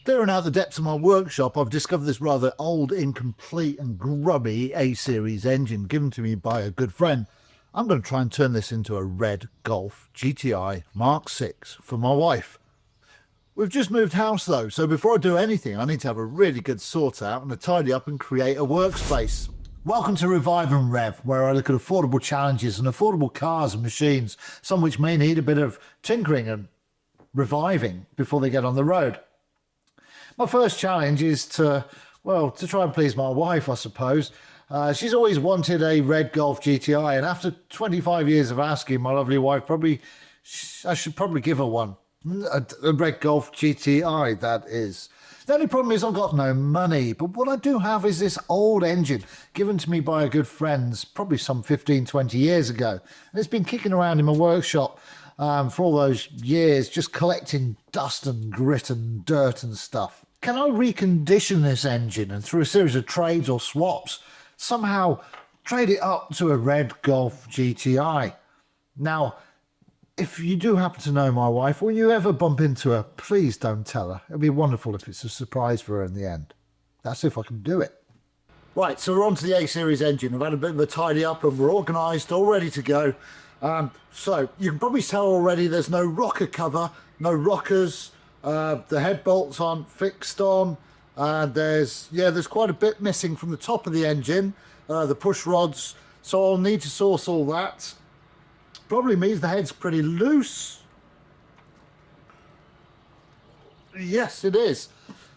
Clearing out the depths of my workshop, I've discovered this rather old, incomplete and grubby A-series engine given to me by a good friend. I'm going to try and turn this into a red Golf GTI Mark 6 for my wife. We've just moved house though, so before I do anything I need to have a really good sort out and a tidy up and create a workspace. Welcome to Revive and Rev, where I look at affordable challenges and affordable cars and machines, some which may need a bit of tinkering and reviving before they get on the road. My first challenge is to try and please my wife, I suppose. She's always wanted a red Golf GTI, and after 25 years of asking, my lovely wife, I should probably give her one. A red Golf GTI, that is. The only problem is I've got no money, but what I do have is this old engine given to me by a good friend, probably some 15, 20 years ago. And it's been kicking around in my workshop for all those years, just collecting dust and grit and dirt and stuff. Can I recondition this engine and through a series of trades or swaps, somehow trade it up to a red Golf GTI? Now, if you do happen to know my wife, or you ever bump into her, please don't tell her. It'd be wonderful if it's a surprise for her in the end. That's if I can do it. Right, so we're on to the A-series engine. I've had a bit of a tidy up and we're organised, all ready to go. So you can probably tell already there's no rocker cover, no rockers. The head bolts aren't fixed on. There's quite a bit missing from the top of the engine, the push rods. So I'll need to source all that. Probably means the head's pretty loose. Yes, it is.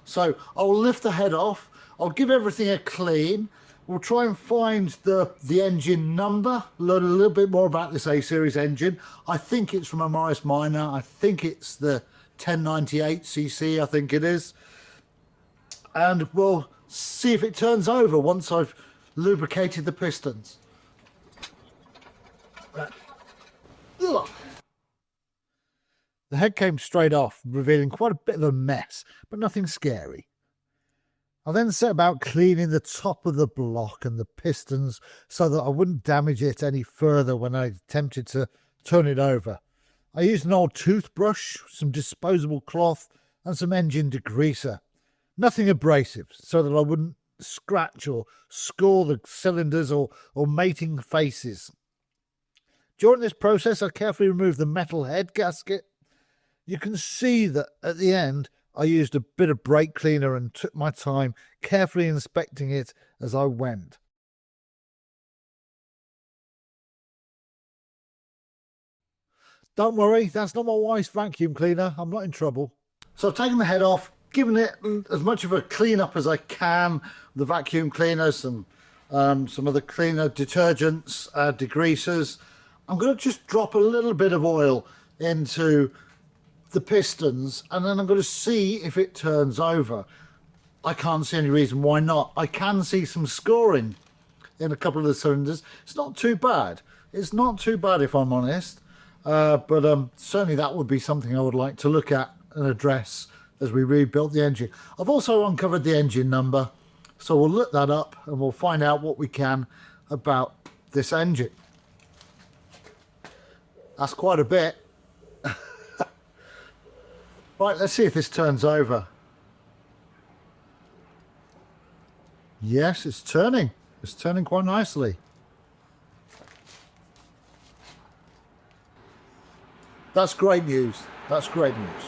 So I'll lift the head off. I'll give everything a clean. We'll try and find the engine number, learn a little bit more about this A-series engine. I think it's from a Morris Minor. I think it's the 1098cc, I think it is. And we'll see if it turns over once I've lubricated the pistons. Ugh. The head came straight off, revealing quite a bit of a mess, but nothing scary. I then set about cleaning the top of the block and the pistons so that I wouldn't damage it any further when I attempted to turn it over. I used an old toothbrush, some disposable cloth and some engine degreaser. Nothing abrasive, so that I wouldn't scratch or score the cylinders or mating faces. During this process I carefully removed the metal head gasket. You can see that at the end I used a bit of brake cleaner and took my time carefully inspecting it as I went. Don't worry, that's not my wife's vacuum cleaner. I'm not in trouble. So I've taken the head off, given it as much of a clean up as I can. The vacuum cleaner, some other cleaner, detergents, degreasers. I'm going to just drop a little bit of oil into the pistons and then I'm going to see if it turns over. I can't see any reason why not. I can see some scoring in a couple of the cylinders. It's not too bad. It's not too bad if I'm honest. But certainly that would be something I would like to look at and address as we rebuild the engine. I've also uncovered the engine number, so we'll look that up and we'll find out what we can about this engine. That's quite a bit. Right, let's see if this turns over. Yes, it's turning. It's turning quite nicely. That's great news. That's great news.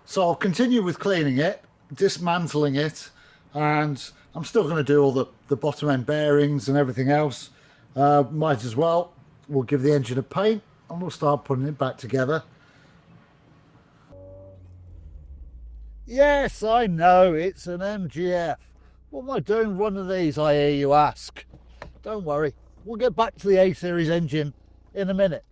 So I'll continue with cleaning it, dismantling it, and I'm still going to do all the bottom end bearings and everything else. Might as well. We'll give the engine a paint and we'll start putting it back together. Yes, I know, it's an MGF. What am I doing with one of these, I hear you ask? Don't worry, we'll get back to the A-series engine in a minute.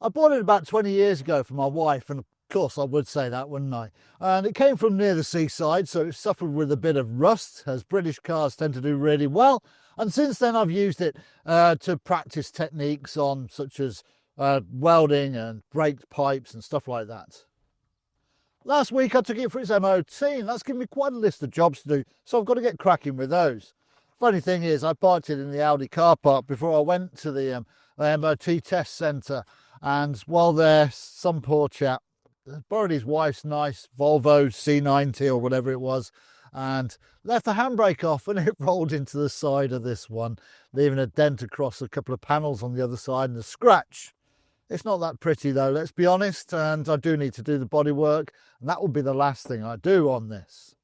I bought it about 20 years ago for my wife, and of course I would say that, wouldn't I? And it came from near the seaside, so it suffered with a bit of rust, as British cars tend to do really well. And since then I've used it to practice techniques on, such as welding and brake pipes and stuff like that. Last week I took it for its MOT, and that's given me quite a list of jobs to do, so I've got to get cracking with those. Funny thing is, I parked it in the Audi car park before I went to the MOT test centre. And while there, some poor chap borrowed his wife's nice Volvo C90 or whatever it was, and left the handbrake off, and it rolled into the side of this one, leaving a dent across a couple of panels on the other side and a scratch. It's not that pretty though, let's be honest, and I do need to do the body work, and that will be the last thing I do on this.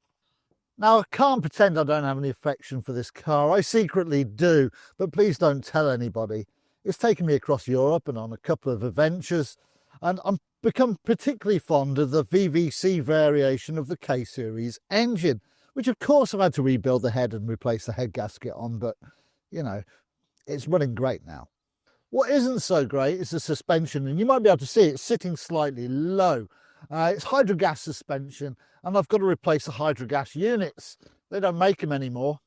Now, I can't pretend I don't have any affection for this car. I secretly do, but please don't tell anybody. It's taken me across Europe and on a couple of adventures, and I'm become particularly fond of the VVC variation of the K-Series engine, which of course I've had to rebuild the head and replace the head gasket on, but, you know, it's running great now. What isn't so great is the suspension, and you might be able to see it's sitting slightly low. It's hydrogas suspension, and I've got to replace the hydrogas units. They don't make them anymore.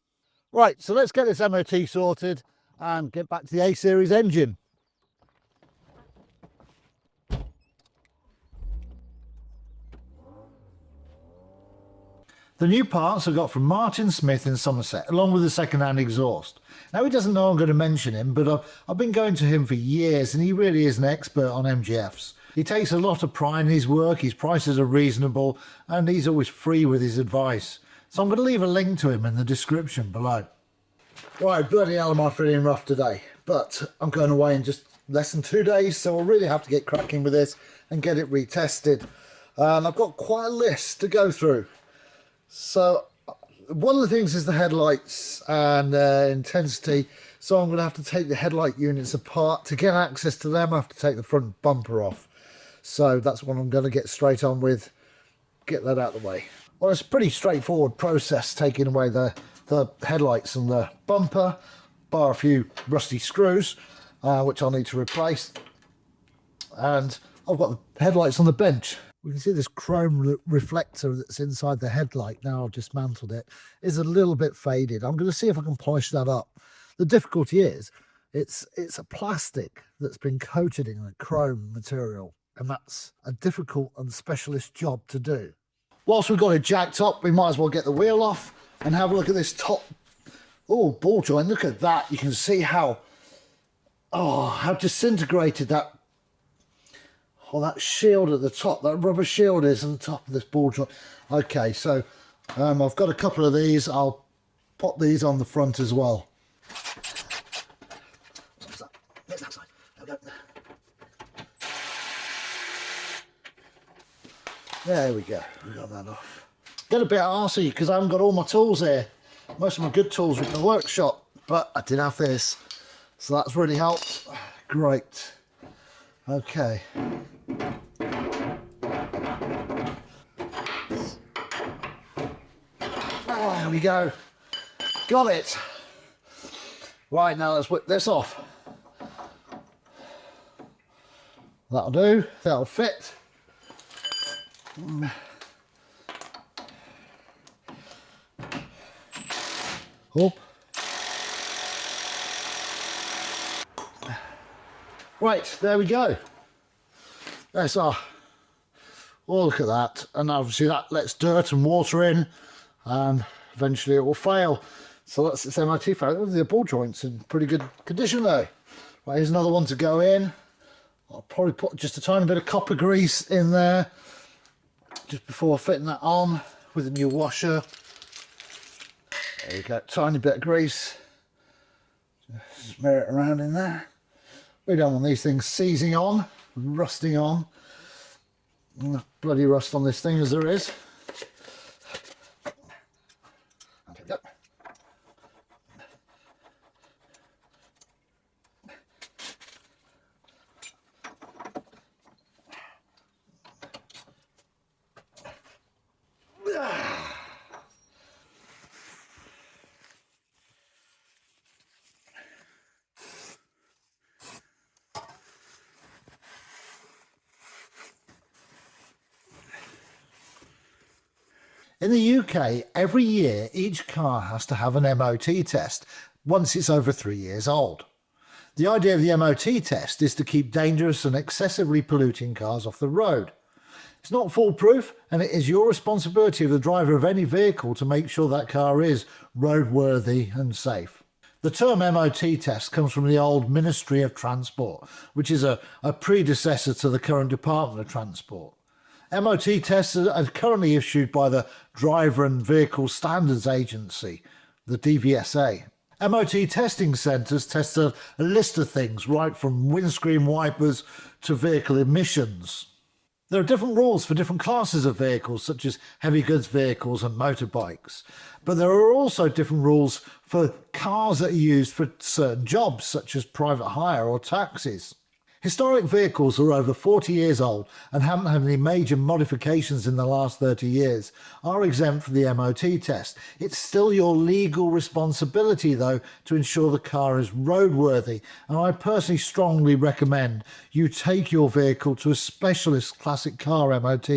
Right, so let's get this MOT sorted and get back to the A-Series engine. The new parts I got from Martin Smith in Somerset, along with the second-hand exhaust. Now, he doesn't know I'm going to mention him, but I've been going to him for years, and he really is an expert on MGFs. He takes a lot of pride in his work, his prices are reasonable, and he's always free with his advice. So I'm going to leave a link to him in the description below. Right, bloody hell am I feeling rough today, but I'm going away in just less than 2 days, so I'll really have to get cracking with this and get it retested. I've got quite a list to go through. So one of the things is the headlights and intensity, so I'm going to have to take the headlight units apart. To get access to them, I have to take the front bumper off. So that's what I'm going to get straight on with, get that out of the way. Well, it's a pretty straightforward process, taking away the headlights and the bumper, bar a few rusty screws, which I'll need to replace. And I've got the headlights on the bench. We can see this chrome reflector that's inside the headlight, now I've dismantled it, is a little bit faded. I'm going to see if I can polish that up. The difficulty is, it's a plastic that's been coated in a chrome material, and that's a difficult and specialist job to do. Whilst we've got it jacked up, we might as well get the wheel off and have a look at this top, ball joint. Look at that. You can see how disintegrated that shield at the top, that rubber shield is on the top of this ball joint. Okay, so I've got a couple of these. I'll pop these on the front as well. There's that side. There we go. There we go. We got that off. Get a bit arsey because I haven't got all my tools here. Most of my good tools are in the workshop, but I did have this, so that's really helped. Great. Okay. There we go. Got it. Right, now let's whip this off. That'll do. That'll fit. Up. Right, there we go. There's our, look at that. And obviously that lets dirt and water in, and eventually it will fail. So that's its MOT failure. The ball joint's in pretty good condition though. Right, here's another one to go in. I'll probably put just a tiny bit of copper grease in there just before fitting that on with a new washer. There you go, tiny bit of grease. Just smear it around in there. We don't want these things seizing on, rusting on. Enough bloody rust on this thing as there is. Okay, go. In the UK, every year, each car has to have an MOT test once it's over 3 years old. The idea of the MOT test is to keep dangerous and excessively polluting cars off the road. It's not foolproof, and it is your responsibility of the driver of any vehicle to make sure that car is roadworthy and safe. The term MOT test comes from the old Ministry of Transport, which is a predecessor to the current Department of Transport. MOT tests are currently issued by the Driver and Vehicle Standards Agency, the DVSA. MOT testing centres test a list of things, right from windscreen wipers to vehicle emissions. There are different rules for different classes of vehicles, such as heavy goods vehicles and motorbikes. But there are also different rules for cars that are used for certain jobs, such as private hire or taxis. Historic vehicles are over 40 years old and haven't had any major modifications in the last 30 years are exempt from the MOT test. It's still your legal responsibility, though, to ensure the car is roadworthy, and I personally strongly recommend you take your vehicle to a specialist classic car MOT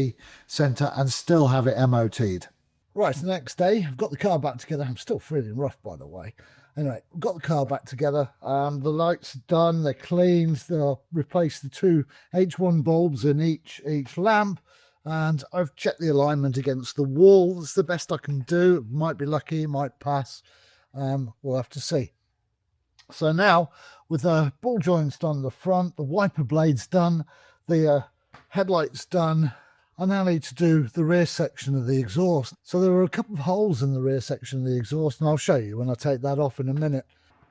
centre and still have it MOT'd. Right, the next day, I've got the car back together. I'm still feeling rough, by the way. Anyway, we've got the car back together. The lights are done, they're cleaned. They'll replace the two H1 bulbs in each lamp. And I've checked the alignment against the wall. It's the best I can do. Might be lucky, it might pass. We'll have to see. So now, with the ball joints done at the front, the wiper blades done, the headlights done, I now need to do the rear section of the exhaust. So there are a couple of holes in the rear section of the exhaust, and I'll show you when I take that off in a minute.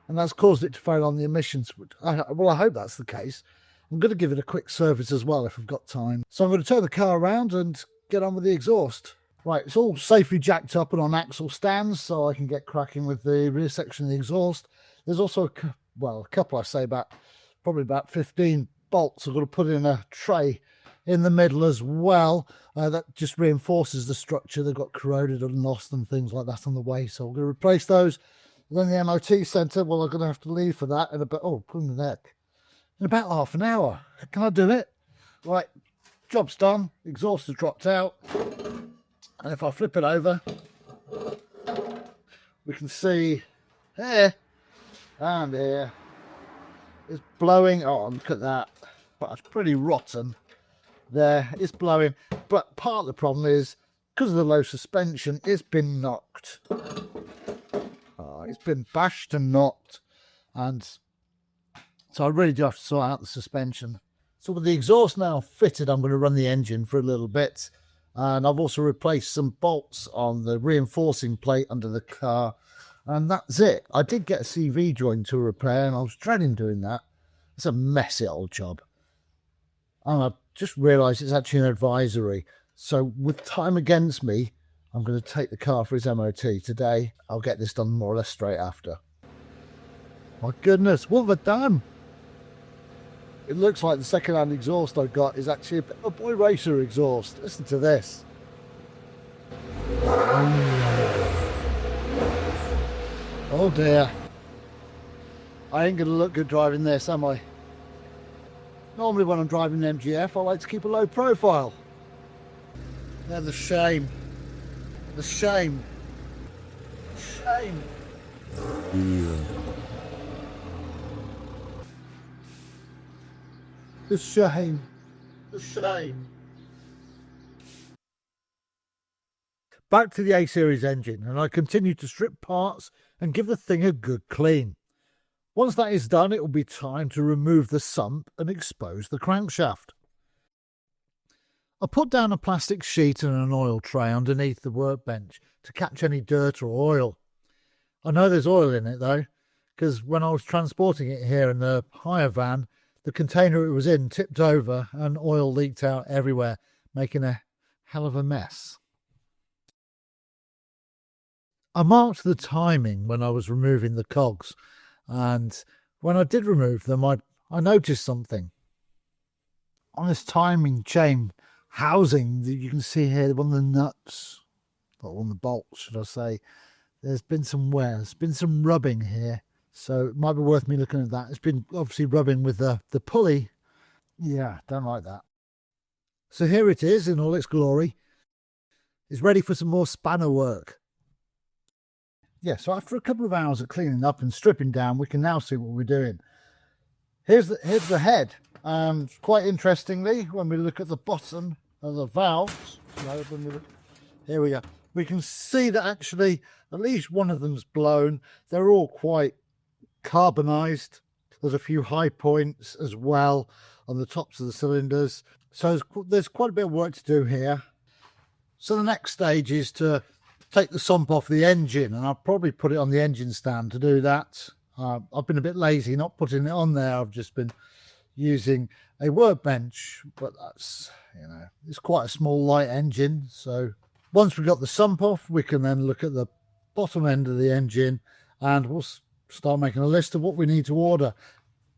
And that's caused it to fail on the emissions. Well, I hope that's the case. I'm going to give it a quick service as well if I've got time. So I'm going to turn the car around and get on with the exhaust. Right, it's all safely jacked up and on axle stands, so I can get cracking with the rear section of the exhaust. There's also, a couple, I say, probably about 15 bolts I've got to put in a tray in the middle as well. That just reinforces the structure. They've got corroded and lost and things like that on the way, so we're going to replace those. And then the MOT centre, well, I'm going to have to leave for that in about, in about half an hour. Can I do it? Right, job's done, exhaust has dropped out, and if I flip it over, we can see here and here it's blowing. Oh, look at that. But it's pretty rotten. There, it's blowing, but part of the problem is because of the low suspension, it's been knocked. It's been bashed and knocked, and so I really do have to sort out the suspension. So with the exhaust now fitted, I'm going to run the engine for a little bit, and I've also replaced some bolts on the reinforcing plate under the car, and that's it. I did get a CV joint to repair, and I was dreading doing that. It's a messy old job. And I just realised it's actually an advisory. So with time against me, I'm going to take the car for its MOT today. I'll get this done more or less straight after. My goodness, what have I done? It looks like the second-hand exhaust I've got is actually a Boy Racer exhaust. Listen to this. Oh dear. I ain't going to look good driving this, am I? Normally when I'm driving an MGF, I like to keep a low profile. Yeah, the shame. The shame. Shame. The shame. The shame. Back to the A-Series engine, and I continue to strip parts and give the thing a good clean. Once that is done, it will be time to remove the sump and expose the crankshaft. I put down a plastic sheet and an oil tray underneath the workbench to catch any dirt or oil. I know there's oil in it though, because when I was transporting it here in the hire van, the container it was in tipped over and oil leaked out everywhere, making a hell of a mess. I marked the timing when I was removing the cogs, and when I did remove them, I noticed something. On this timing chain housing that you can see here, one of the nuts, or on the bolts, should I say, there's been some wear, there's been some rubbing here. So it might be worth me looking at that. It's been obviously rubbing with the pulley. Yeah, don't like that. So here it is in all its glory. It's ready for some more spanner work. Yeah, so after a couple of hours of cleaning up and stripping down, we can now see what we're doing. Here's the head. Quite interestingly, when we look at the bottom of the valves, here we go. We can see that actually at least one of them's blown. They're all quite carbonised. There's a few high points as well on the tops of the cylinders. So there's quite a bit of work to do here. So the next stage is to take the sump off the engine, and I'll probably put it on the engine stand to do that. I've been a bit lazy not putting it on there. I've just been using a workbench, but that's, you know, it's quite a small light engine. So once we've got the sump off, we can then look at the bottom end of the engine and we'll start making a list of what we need to order.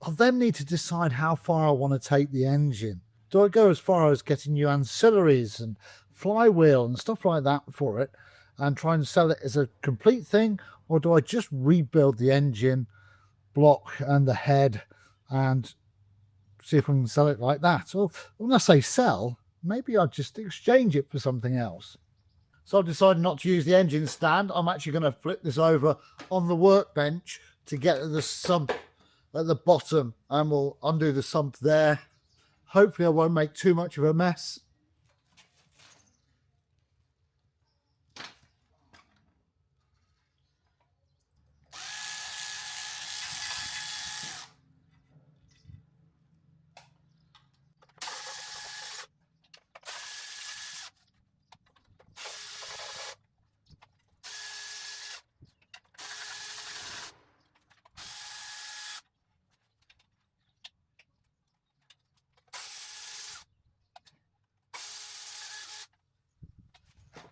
I'll then need to decide how far I want to take the engine. Do I go as far as getting new ancillaries and flywheel and stuff like that for it and try and sell it as a complete thing, or do I just rebuild the engine block and the head and see if we can sell it like that? Or when I say sell, maybe I'll just exchange it for something else. So I've decided not to use the engine stand. I'm actually going to flip this over on the workbench to get the sump at the bottom, and we'll undo the sump there. Hopefully I won't make too much of a mess.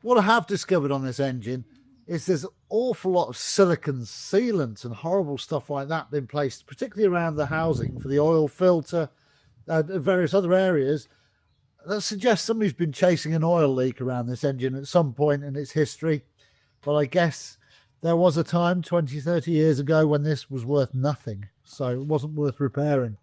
What I have discovered on this engine is there's an awful lot of silicon sealant and horrible stuff like that being placed, particularly around the housing for the oil filter and various other areas. That suggests somebody's been chasing an oil leak around this engine at some point in its history. But I guess there was a time 20, 30 years ago when this was worth nothing, so it wasn't worth repairing.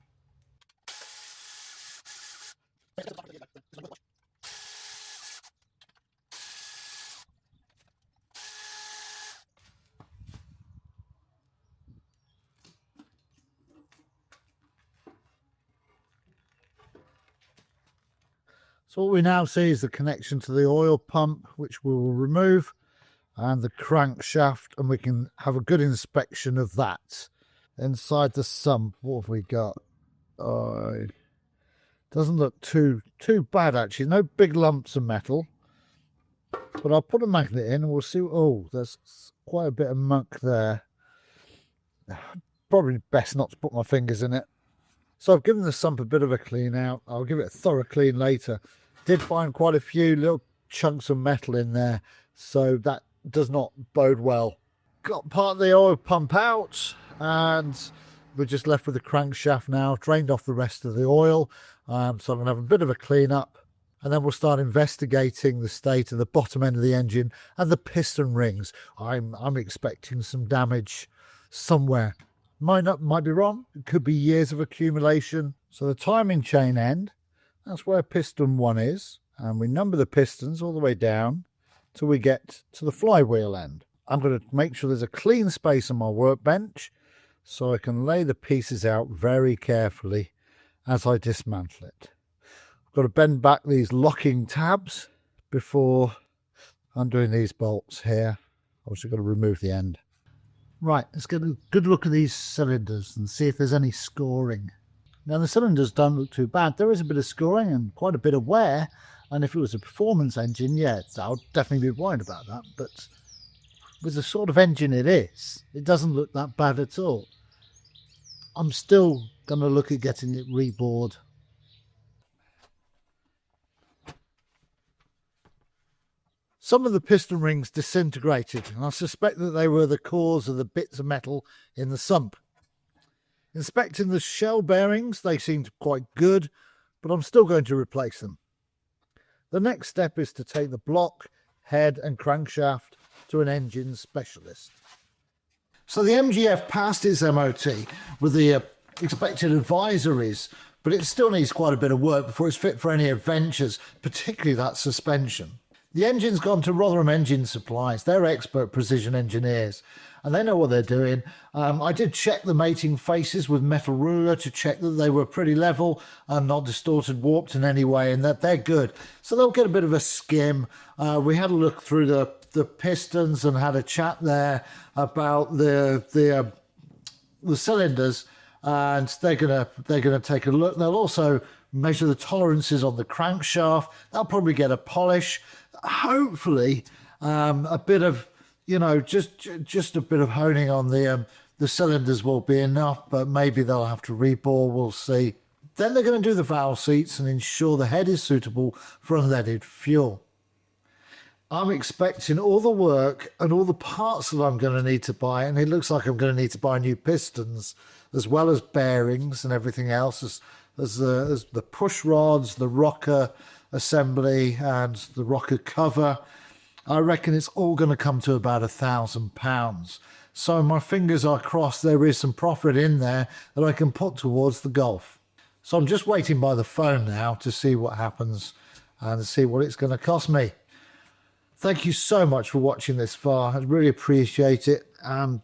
So what we now see is the connection to the oil pump, which we will remove, and the crankshaft, and we can have a good inspection of that. Inside the sump, what have we got? It doesn't look too bad, actually. No big lumps of metal. But I'll put a magnet in and we'll see. Oh, there's quite a bit of muck there. Probably best not to put my fingers in it. So I've given the sump a bit of a clean out. I'll give it a thorough clean later. Did find quite a few little chunks of metal in there, so that does not bode well. Got part of the oil pump out, and we're just left with the crankshaft now. Drained off the rest of the oil, so I'm going to have a bit of a clean up, and then we'll start investigating the state of the bottom end of the engine and the piston rings. I'm expecting some damage somewhere. Might be wrong. It could be years of accumulation. So the timing chain end, that's where piston 1 is, and we number the pistons all the way down till we get to the flywheel end. I'm going to make sure there's a clean space on my workbench so I can lay the pieces out very carefully as I dismantle it. I've got to bend back these locking tabs before undoing these bolts here. Obviously got to remove the end. Right, let's get a good look at these cylinders and see if there's any scoring. Now the cylinders don't look too bad. There is a bit of scoring and quite a bit of wear, and if it was a performance engine, yeah, I would definitely be worried about that. But with the sort of engine it is, it doesn't look that bad at all. I'm still going to look at getting it rebored. Some of the piston rings disintegrated, and I suspect that they were the cause of the bits of metal in the sump. Inspecting the shell bearings, they seemed quite good, but I'm still going to replace them. The next step is to take the block, head and crankshaft to an engine specialist. So the MGF passed its MOT with the expected advisories, but it still needs quite a bit of work before it's fit for any adventures, particularly that suspension. The engine's gone to Rotherham Engine Supplies. They're expert precision engineers, and they know what they're doing. I did check the mating faces with metal ruler to check that they were pretty level and not distorted, warped in any way, and that they're good. So they'll get a bit of a skim. We had a look through the pistons and had a chat there about the the cylinders, and they're gonna take a look. They'll also measure the tolerances on the crankshaft. They'll probably get a polish. Hopefully, a bit of, you know, just a bit of honing on the cylinders will be enough, but maybe they'll have to rebore. We'll see. Then they're going to do the valve seats and ensure the head is suitable for unleaded fuel. I'm expecting all the work and all the parts that I'm going to need to buy, and it looks like I'm going to need to buy new pistons as well as bearings and everything else, as the push rods, the rocker assembly and the rocker cover. I reckon it's all going to come to about £1,000. So my fingers are crossed there is some profit in there that I can put towards the Golf. So I'm just waiting by the phone now to see what happens and see what it's going to cost me. Thank you so much for watching this far. I really appreciate it.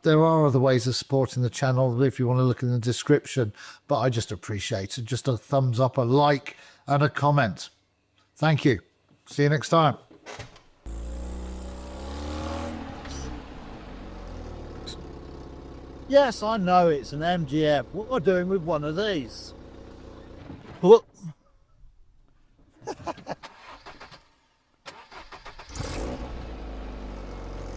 There are other ways of supporting the channel if you want to look in the description, but I just appreciate it. Just a thumbs up, a like and a comment. Thank you. See you next time. Yes, I know it's an MGF. What we're doing with one of these.